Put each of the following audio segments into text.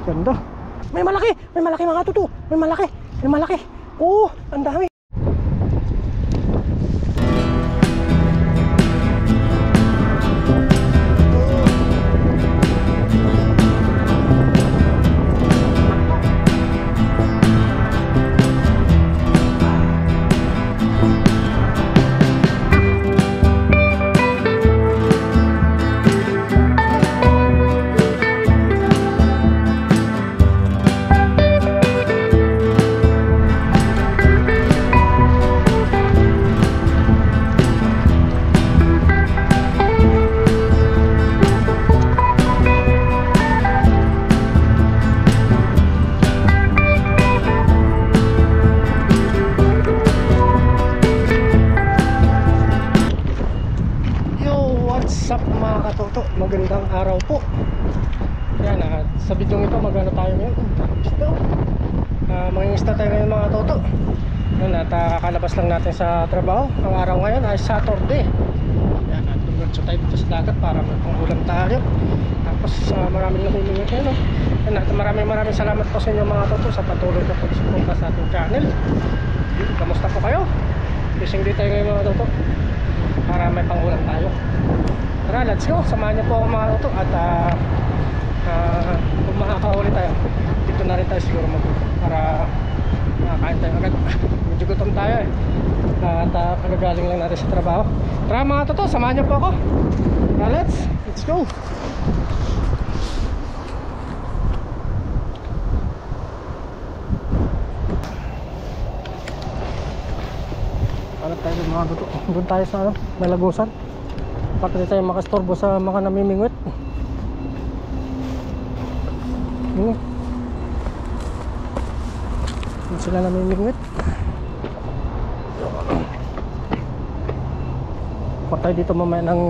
Ganda. May malaki mga tuto. May malaki. Oh, ang dami. Magandang araw po. Yan, sa video ito magano tayo ngayon. Mangingisda tayo ngayon mga toto. Yan, at kakalabas lang natin sa trabaho. Ang araw ngayon ay Saturday. Yan, at dumiretso tayo dito sa dagat para magpangulam tayo. Tapos maraming namimingit ngayon, no? Yan, at maraming salamat po sa inyo mga toto sa patuloy na pagsuporta sa ating channel. Kamusta po kayo? Fishing day tayo ngayon mga toto para may pangulam tayo. Tara, let's go. Samahan niyo po ako mga toto. At kung makakahuli tayo, dito na rin tayo siguro para makakain tayo agad. Medyo gutom tayo eh. At kagagaling lang natin sa trabaho. Tara mga toto, samahan niyo po ako. Tara, let's go. Palat tayo mga toto. Doon tayo sa Malagusan. Bakit di tayo makastorbo sa mga namimingwit. Hindi sila namimingwit. Patay dito mamaya ng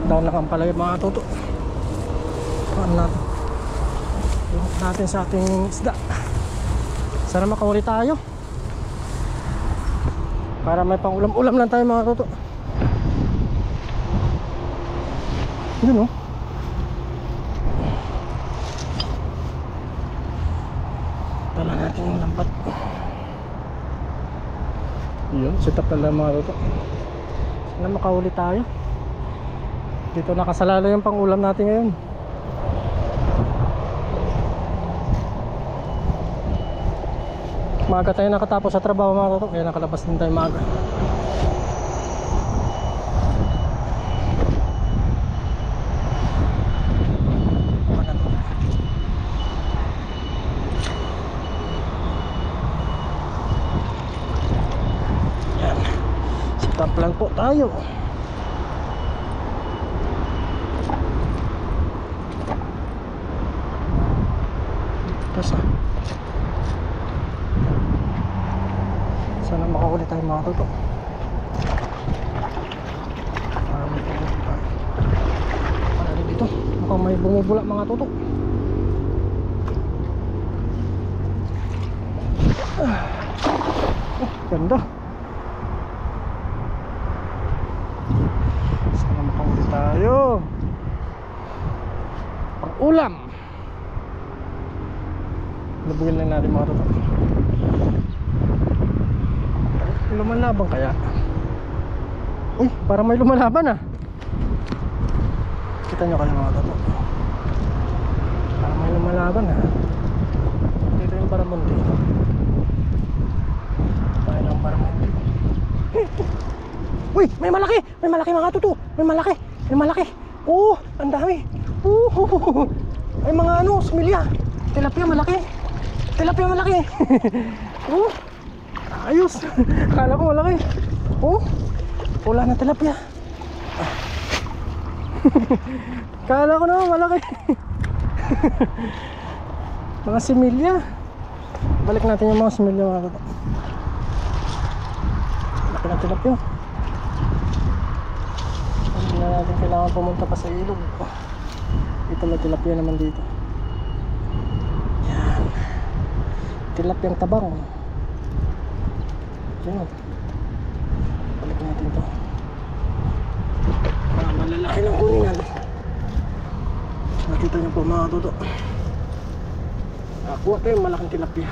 daon ng ampalaya mga toto. Paano natin sa ating isda. Sana makahuli tayo para may pang ulam lang tayo mga toto. Yun o. Tala natin yung lampat. Yun, set up na lang mga toto. Sana makahuli tayo. Dito nakasalala yung pang ulam natin ngayon. Maaga tayo nakatapos sa trabaho mga toto, kaya nakalabas din tayo maaga. Stop lang po tayo. Sana makahuli tayo mga toto. Parang dito mukhang may bumubula mga toto. Ganda. Sana makahuli tayo. Pang ulam. Lubugin lang natin mga toto. Lumalaban kaya? Uy, parang may lumalaban ah. Kita nyo kayo mga toto. Parang may lumalaban ah. Dito yung baramundi. Tayo ng baramundi. Uy, may malaki mga toto. May malaki. Oh, ang dami. Ay mga ano, smilya. Tilapia malaki. Oh, ayos. Akala ko malaki. Oh, wala na tilapia. Akala ko naman malaki. Mga similya. Balik natin yung mga similya mga toto. Laki na tilapia. Hindi na natin kailangan pumunta pa sa ilog. Ito may tilapia naman dito. Yan. Tilapiyang tabang. Yan. Balik natin ito. Malalaki ng kunin natin. Nakita niyo po mga toto. Nakuha tayo yung malaking tilapia.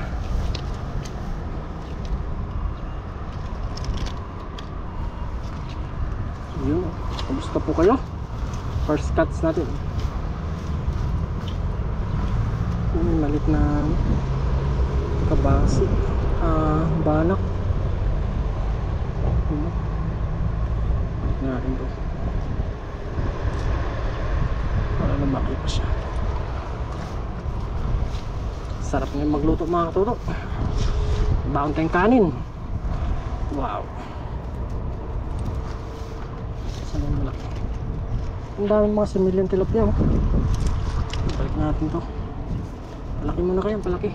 Yun, kamusta po kayo? First cuts natin. Yung malit na kabasi, banak. Malit na natin to para lumaki pa siya. Sarap nga magluto mga toto. Baon tayong kanin. Wow, saan yung malaki? Ang daming mga similyan tilapia, oh. Balik natin to. Palaki muna kayo, palaki.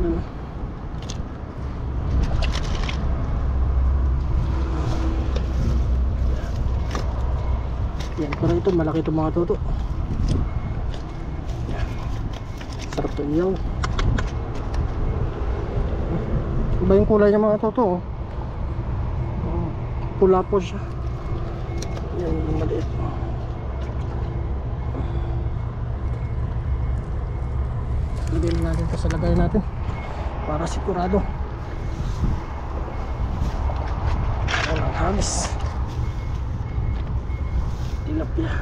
Ano? Yan, pero ito malaki ito mga toto. Yan. Sarap ito iyaw. Iba yung kulay niya mga toto, oh. Pula po siya. Yan yung maliit. Lagyan natin ito sa lagay natin para sigurado. Walang hamis. Tilapia.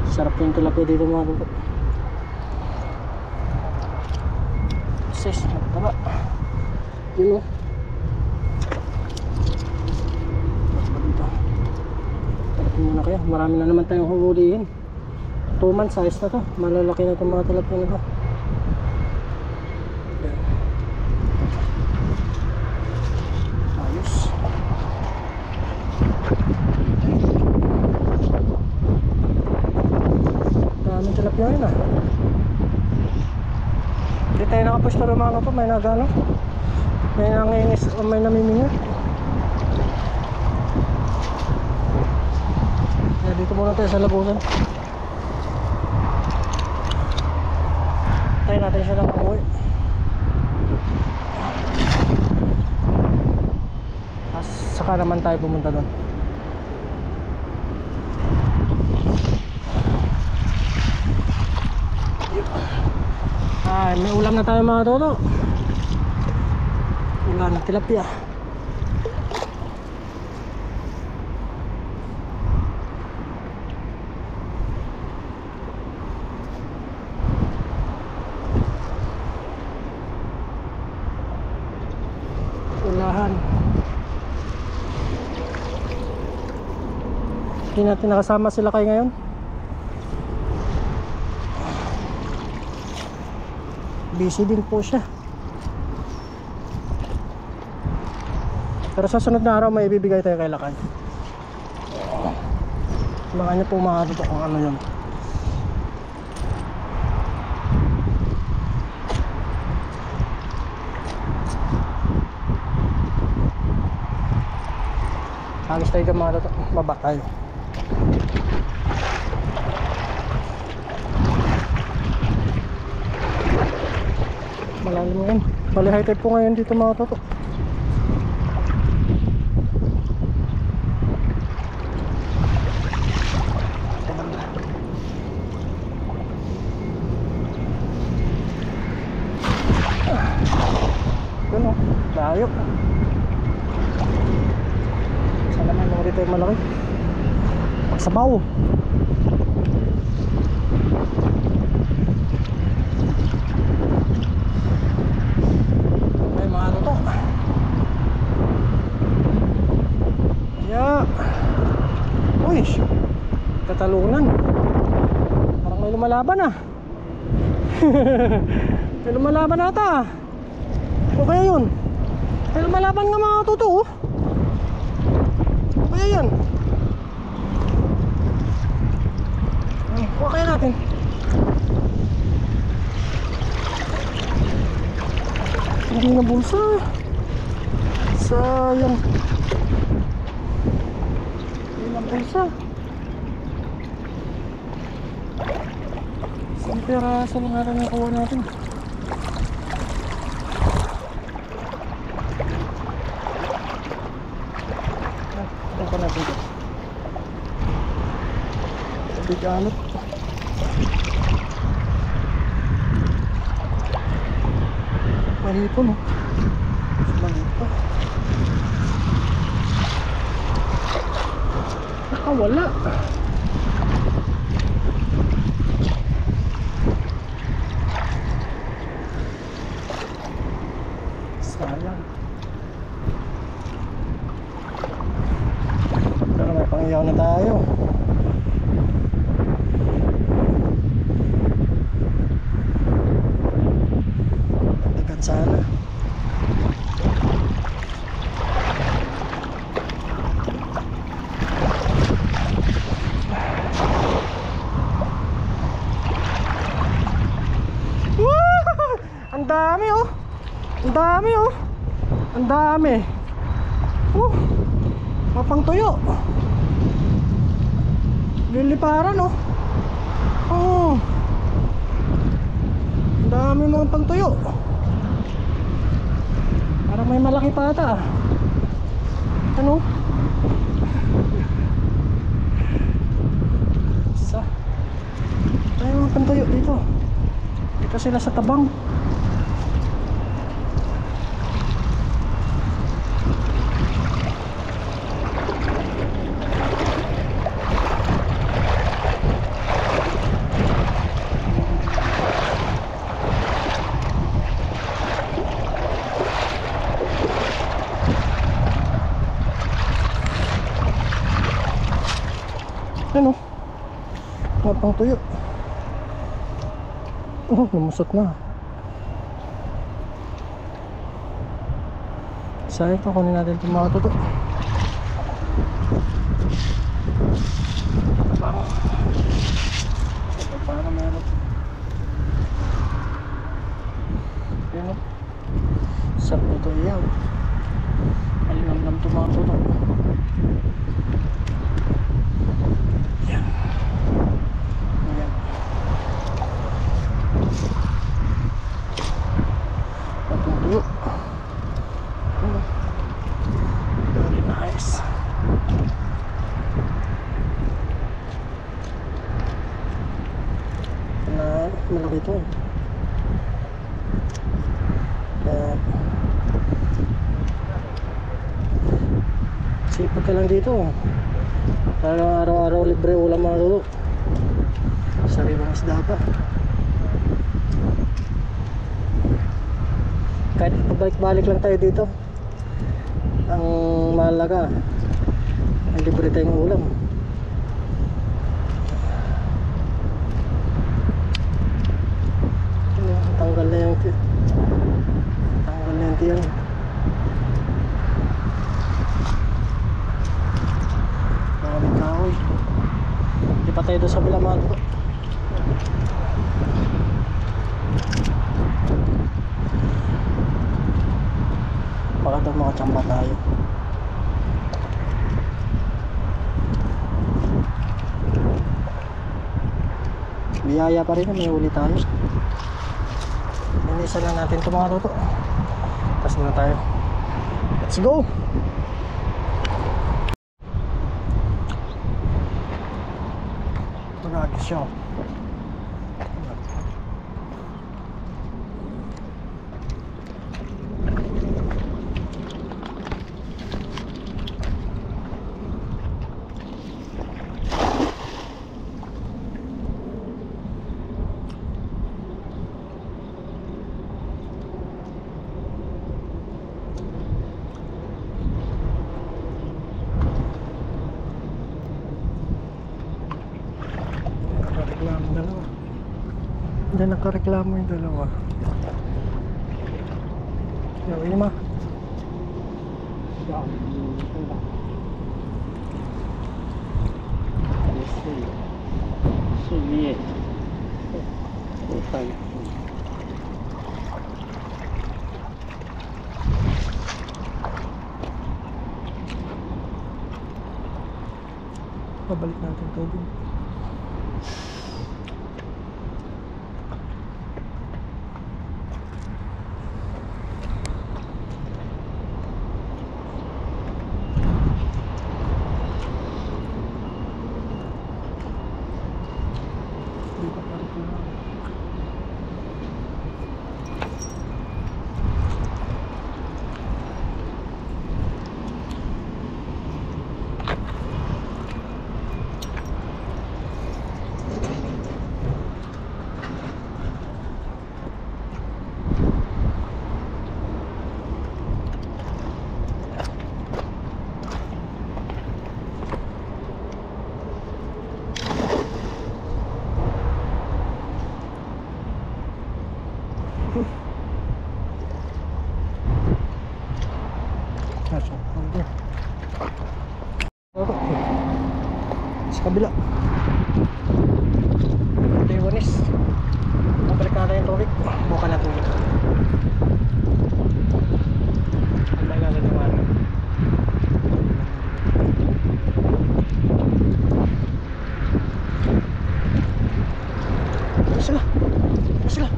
Sarap yung tilapia dito mga toto. Sis, magtaba. Yun, oh. Muna kayo, marami na naman tayong huhulihin. 2 month size na to, malalaki na itong mga tilapia na to. Ayos. Daming tilapia yun, ah. Hindi tayo nakapwesto rin mga to, may nagano, may nanginis o may namimingit. Dito muna tayo sa labusan. Tayo natin siya ng uwi. Saka naman tayo pumunta doon. Ay, may ulam na tayo mga toto. Ulam na tilapia. Hindi natin nakasama sila kayo ngayon. Busy din po siya. Pero sa sunod na araw may ibibigay tayo kay Lakay. Baka niyo po makatuto kung ano yun. Hangis tayo dyan mga toto. Baba tayo. Malalim mo yun. Bali high tide po ngayon dito mga toto. Yun o, layo. Saan naman nung dito yung malaki? Pagsabaw. Ay mga toto. Yeah. Uy, tatalunan. Parang may lumalaban ah. May lumalaban ata. O kaya yun? May lumalaban nga mga toto oh. O kaya yun? Kuha kaya natin. Hindi na bulsa. Sayang. Hindi na bulsa. Isang piraso lang natin ang kuha natin. Ito pa natin ito. Bigalot. Mahipon, oh. Mahipon. Nakawala. Sayang. Pero may pangyaw na tayo. Dagdagan sana. Ang dami, oh. Ang dami, oh. Ang dami. Mapang tuyo. Liliparan, oh. Oh. Ang dami mga pangtuyo. Parang may malaki pa ata, ah. Ano? Isa. Ay, mga pangtuyo dito. Dito sila sa tabang. Ano? Mga pang tuyo. Oh, lumusot na. Sayang pa, kunin natin itong mga tuto. Ito para meron. Yan, o. Sarap ito iyaw. Alinam-nam itong mga tuto. Yan. Yan. Patong tuyo. Very nice. Malaki ito. Sipag ka lang dito. Talagang araw-araw libre ulam mga lolo. Sariwang isda pa. Kahit pabalik-balik lang tayo dito, ang mahalaga ay libre tayong ulam. Tanggal na yung tiyan. Maraming kahoy. Hindi pa tayo doon sa bilaman ko. Baka daw makachamba tayo. Biyaya pa rin, may huli tayo. Inisa lang natin ito mga toto. Tapos na tayo. Let's go! Marami siya. Hindi nakareklamo yung dalawa. Yung ima. Sige. Utang. Pabalik natin tubig. kabila. Leonis. Pabalik natin yung tubig. Buka natin dito. Ang natin yung ano. Sila. Sila.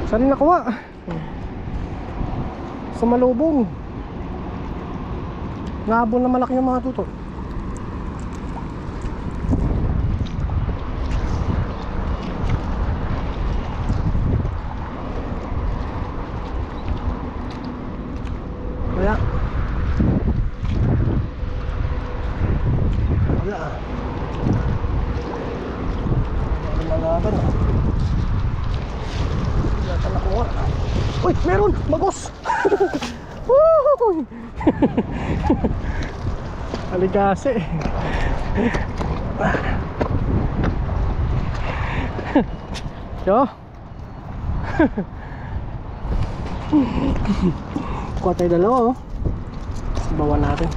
Saan nakuha? Sa malubong. Nahabol na malaki yung mga tuto. Kaya wala ah. Malaban ah. Wala ka nakuha. Uy! Meron! Magos! Woo! Aligase. Yo. Kuha tayo dalawa oh. Bawa natin.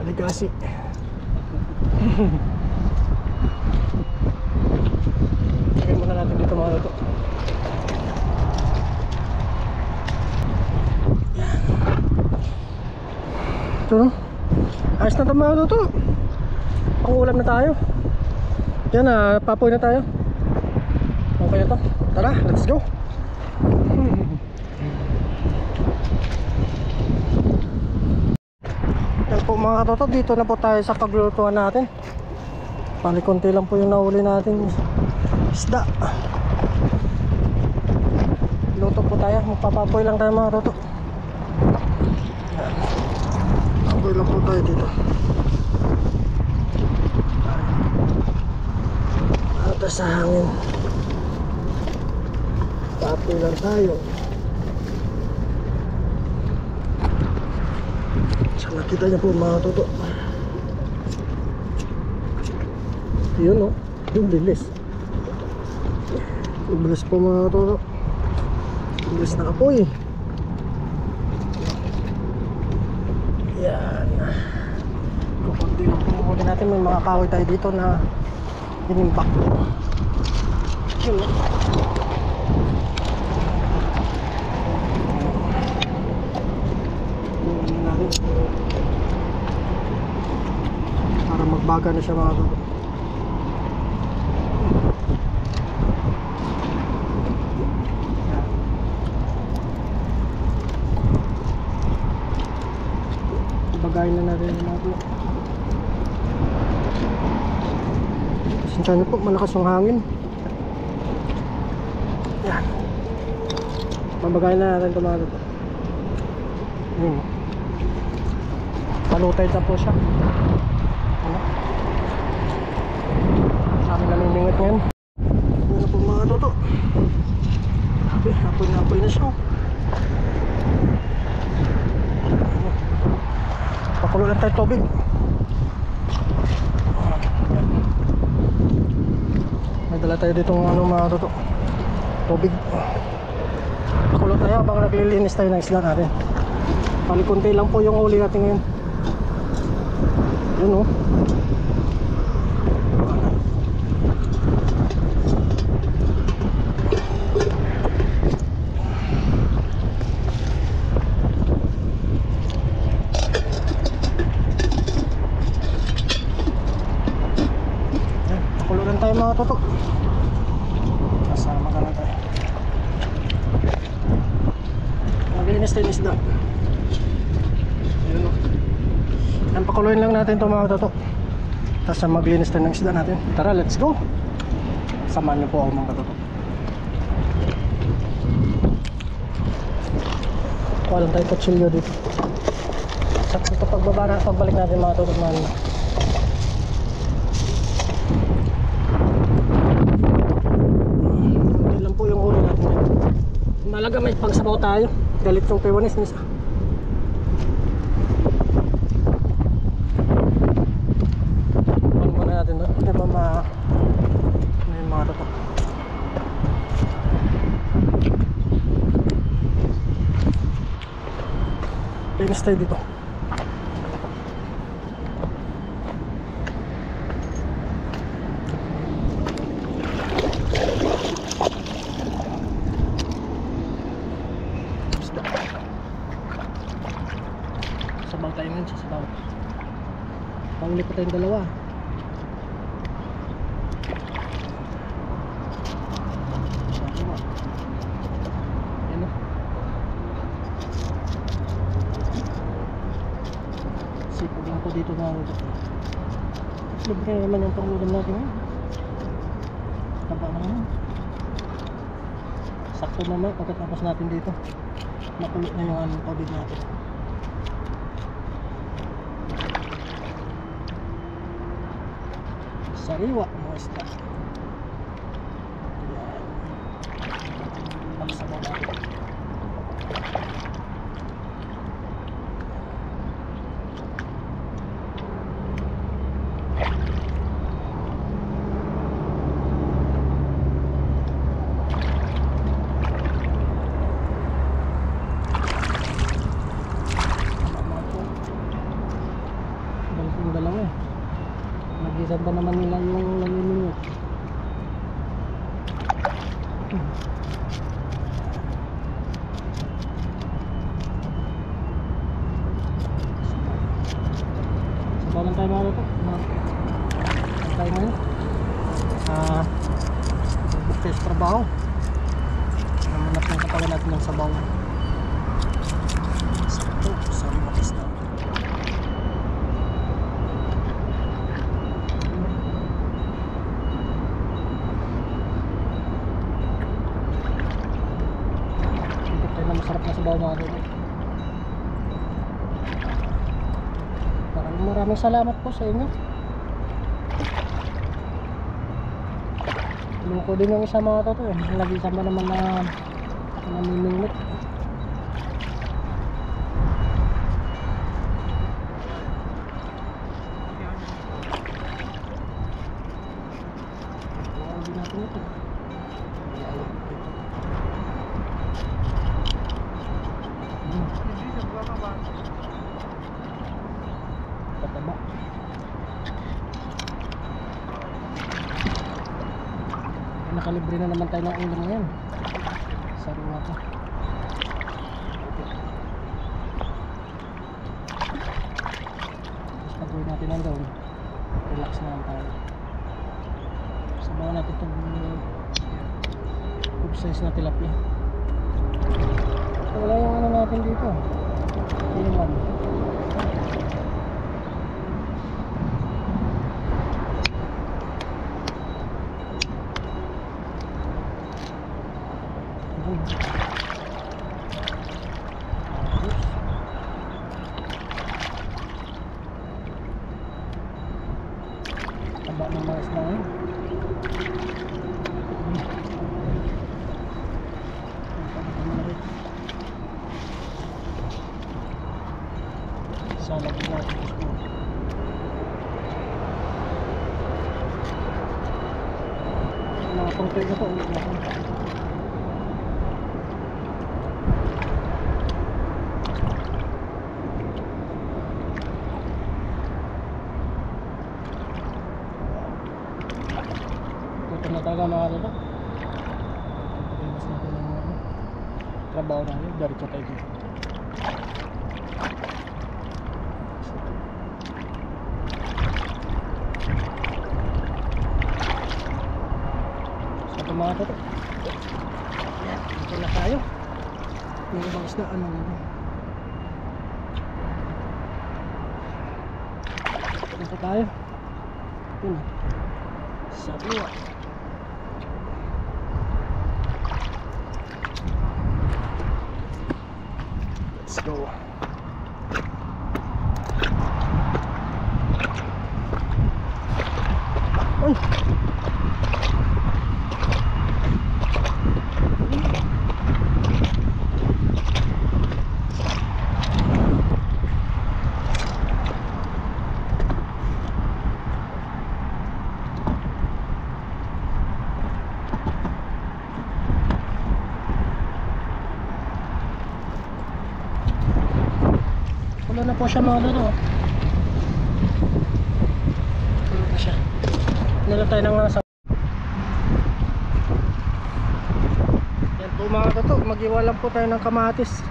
Aligase. Lagyan muna natin dito mga luto. Ito no? Ayos na ito mga luto. Pangulam na tayo. Yan na, papoy na tayo. Okay na to. Tara, let's go. Yan po mga katoto, dito na po tayo sa paglulutuan natin. Palikonti lang po yung nahuli natin isda. Luto po tayo, magpapapoy lang tayo mga katoto. Papoy lang po tayo dito. At sa hangin. Papoy lang tayo. Saan nakita niyo po mga katoto? Yun o, yung bilis. Yung bilis po mga katoto. Yung bilis na apoy. Yan. Kukunti lang po muli natin. May mga kahoy tayo dito na hinimbak. Yun o. Para magbaga na siya mga katoto. Bagayin na natin yung mga ito. Sinsya nyo po, malakas yung hangin. Yan. Babagayin na natin ito mga ito. Palutay na po siya. Sabi namimingit ngayon. Ano po mga ito. Apoy na siya. Pakulo lang tayo tubig. May dala tayo dito ng ano mga toto. Tubig. Pakulo tayo habang naglilinis tayo ng isla natin. Palikunti lang po yung huli natin ngayon. Yun o. Pakuluran tayo mga toto. Kasama ka na tayo. Maglinis tayo ng isda. Yun o. Yan, pakuluin lang natin ito mga toto. Tapos maglinis tayo ng isda natin. Tara, let's go. Samahan niyo po ako mga toto. Kuha lang tayo kutsilyo dito. Sa ito pagbalik natin mga toto. Malaga may pagsabaw tayo. Galit yung pewanis nisa. Ano muna natin doon? Hindi ba may mga toto. Maintenance tayo dito. Sabaw tayo ngayon, sasabaw. Panguli pa tayong dalawa. Yan o. Sipag lang ko dito na ako. Libre naman yung pangulam natin. Taba naman. Sakto naman pagkatapos natin dito. Nakulo na yung tubig natin. Sariwa mga isda. Yan. Pagsabaw natin. Yung dalawa eh. Nag-isang ba naman nila yung nanginingit. Sabaw lang tayo mga ito. Sabaw tayo ngayon. Bukti sa trabaho. Namanap yung katawan natin ng sabaw. Sakto, sariwa isda. Masarap na sabaw mga ito. Maraming salamat po sa inyo. Luko din yung isa mga ito eh. Nag-isa ba naman na namimingit. Hindi natin ito. Pataba. Nakalibre na naman tayo ng ulam ngayon. Sariwa to. Tapos pag-uwi natin ang doon, relax na lang tayo. Sabawan natin itong good size na tilapia. So, wala yung ano natin dito. Iwan. Taba ng mga isda ngayon. Salad din natin gusto. Mga pangkay na to ulit natin. Ito na talaga mga ito. Pagkakalimas natin ng trabaho natin. Diretso tayo dito. Sa mga ito. Dito na tayo. May ibang isda ano na. Dito tayo. Yun. Sariwa. Let's go. Ay. Tulo na po siya mga lolo. Tulo na siya. Nila tayo ng nasa. Yan po mga toto, mag-iwalan po tayo ng kamatis.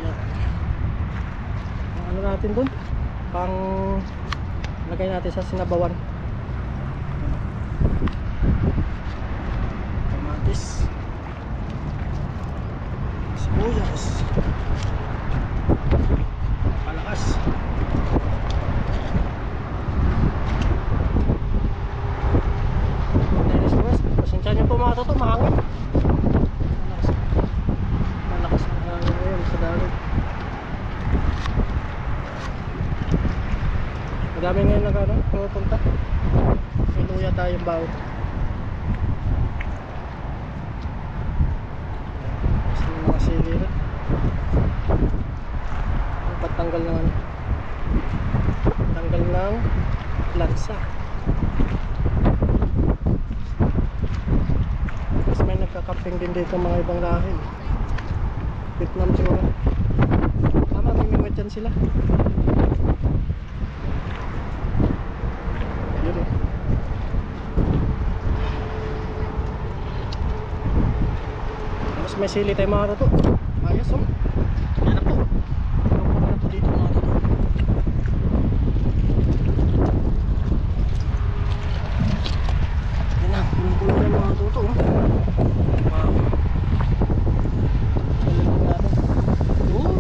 Yan. Ano natin dun? Pang lagay natin sa sinabawan. Kamatis, sibuyas, palakas. Pasensya nyo po mga toto, mahangin. Malakas ang hangin ngayon sa dagat. Madami ngayon pumupunta. May luya tayong bawat. Kasi may mga siliran. Patanggal ng ano, tanggal ng lansa. Kasi may nagkakamping din dito mga ibang lahi. Vietnam siguro. Tama, mimimit yan sila. Yun eh. Mas may sili tayo mga toto. Ayos oh. Yan na po. Ano na po dito mga toto. Yan na, puno-puno na mga toto oh. Wow. Talipin natin. Oh.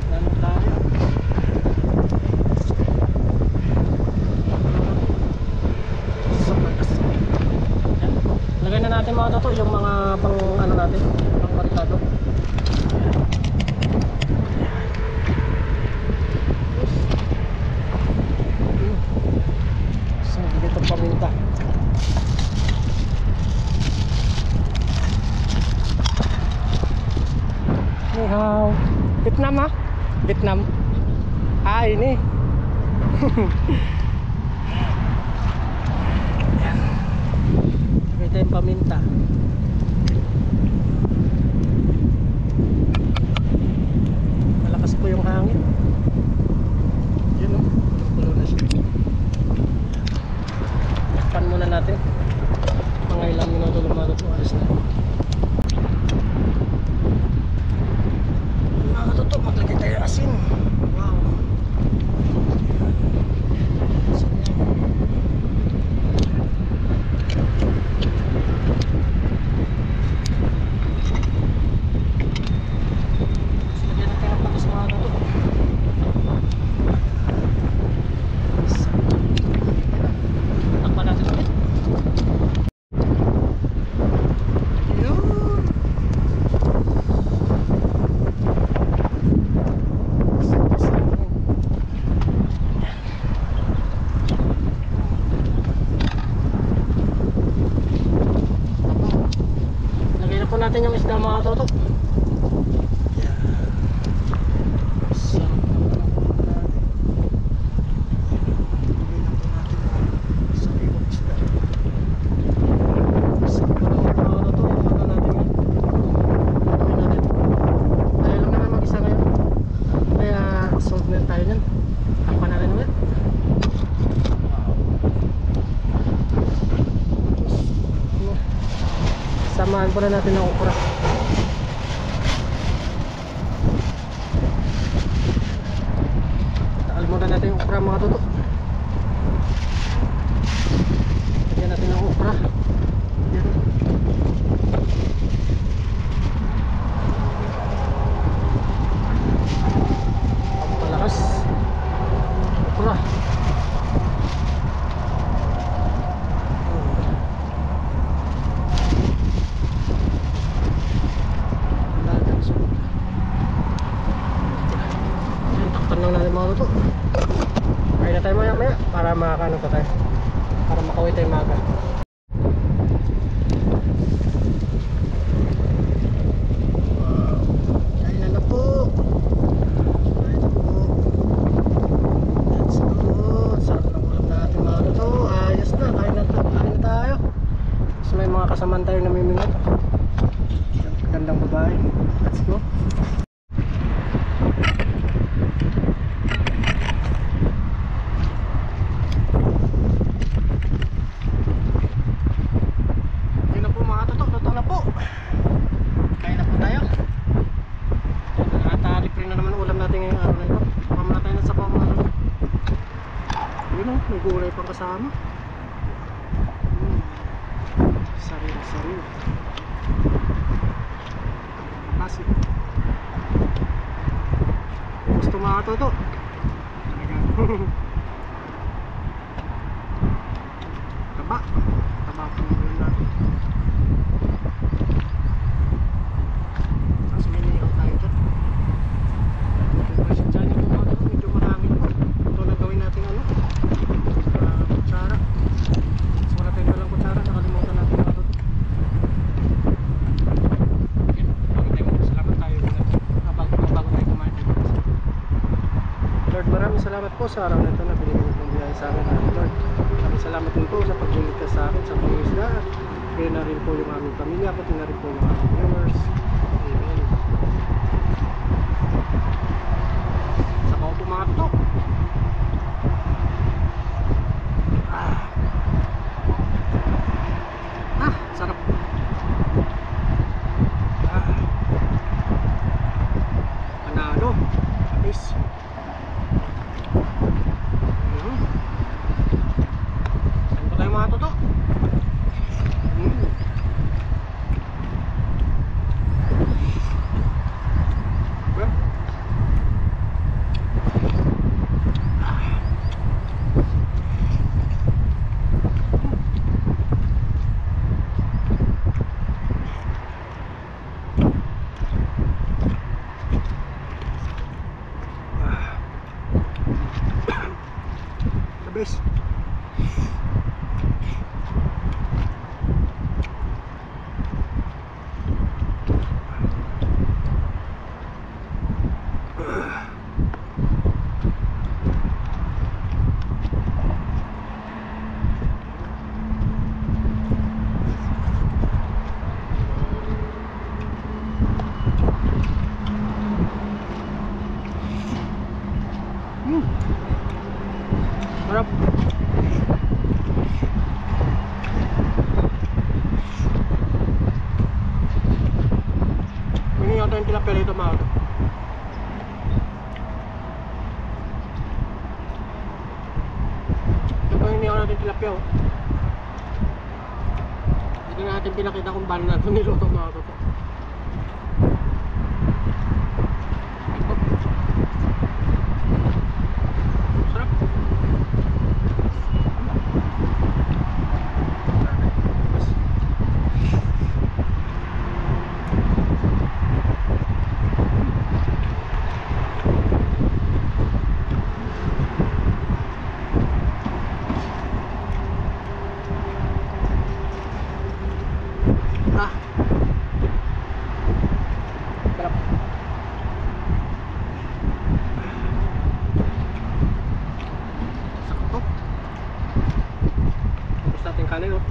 Nanon tayo. Yan. Lagay na natin mga toto yung mga pang ano natin, pang marikado. So, dito paminta. Ni hao. Vietnam ha? Vietnam. Ah, ini. Ito yung paminta. Malakas po yung hangin. Yun o. Tulo na siya. Takpan muna natin. Mga ilang minuto lumagot mo. Alis na. Mga toto, maglagay tayo asin. Wow. Asin yan. Lagyan natin ang patis mga toto. Takpan natin ulit. Yun. Lagyan na po natin yung isda mga toto. Samahan po na natin ng okra. Takal muna natin yung okra mga toto. Lagyan natin ng okra. Yan. Malakas. Okra. Lang natin mga luto. Kain na tayo maya maya para makakano pa tayo, para makauwi tayo maga. Wow. Kain na po. Kain na po. Let's go. Sarap ng ulam natin mga luto. Ayos na, kain na tayo. Tapos may mga kasamaan tayo namimingit. Gandang babae. Let's go. Ayun na po mga tutok, luto na po. Kain na po tayo. Libre na naman ulam natin ngayong araw na ito. Baka muna tayo ng sabaw mga tutok. Yun o, may gulay pang kasama. Sariw. Kasi gusto mga toto. Taba po yung natin. Tapos may nilihaw tayo dyan. Kasi dyan yung mga toto, medyo marami po. Ito na gawin natin ano, kutsara. So wala tayo dalang kutsara, nakalimutan natin mga toto. Lord, maraming salamat po sa araw na ito na binigyan niyo ng biyaya sa amin, Lord. Maraming salamat din po sa pagliligtas sa akin sa pangisda. Kaya na rin po yung aming pamilya, pati na rin po yung aming viewers. Amen. Sa kao po mga tutok. Sarap. Panalo. Alis. Saan po tayo mga tutok? Bes. Sarap. Hindi yata yung tilapia dito mga ito. Ito pa hindi ako natin tilapia oh. Hindi natin pinakita kung paano natin niluto mga ito. Kanin oh.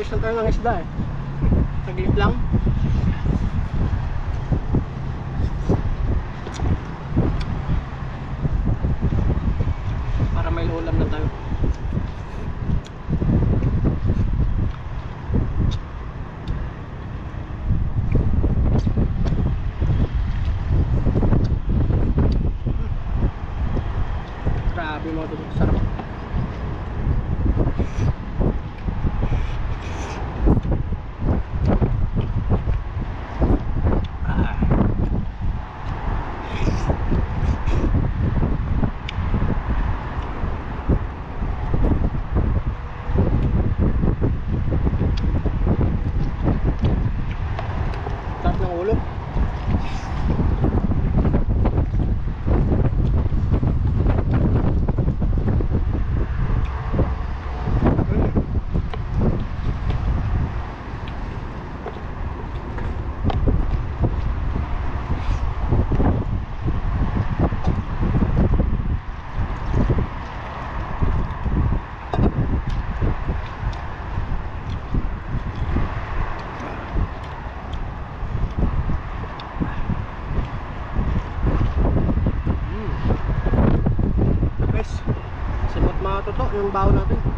Nag-harvest lang tayo ng isda eh. Saglit lang. Para may ulam na tayo. Grabe mga tol, sarap. Sarap ng ulo. Simot mga toto yung baon natin.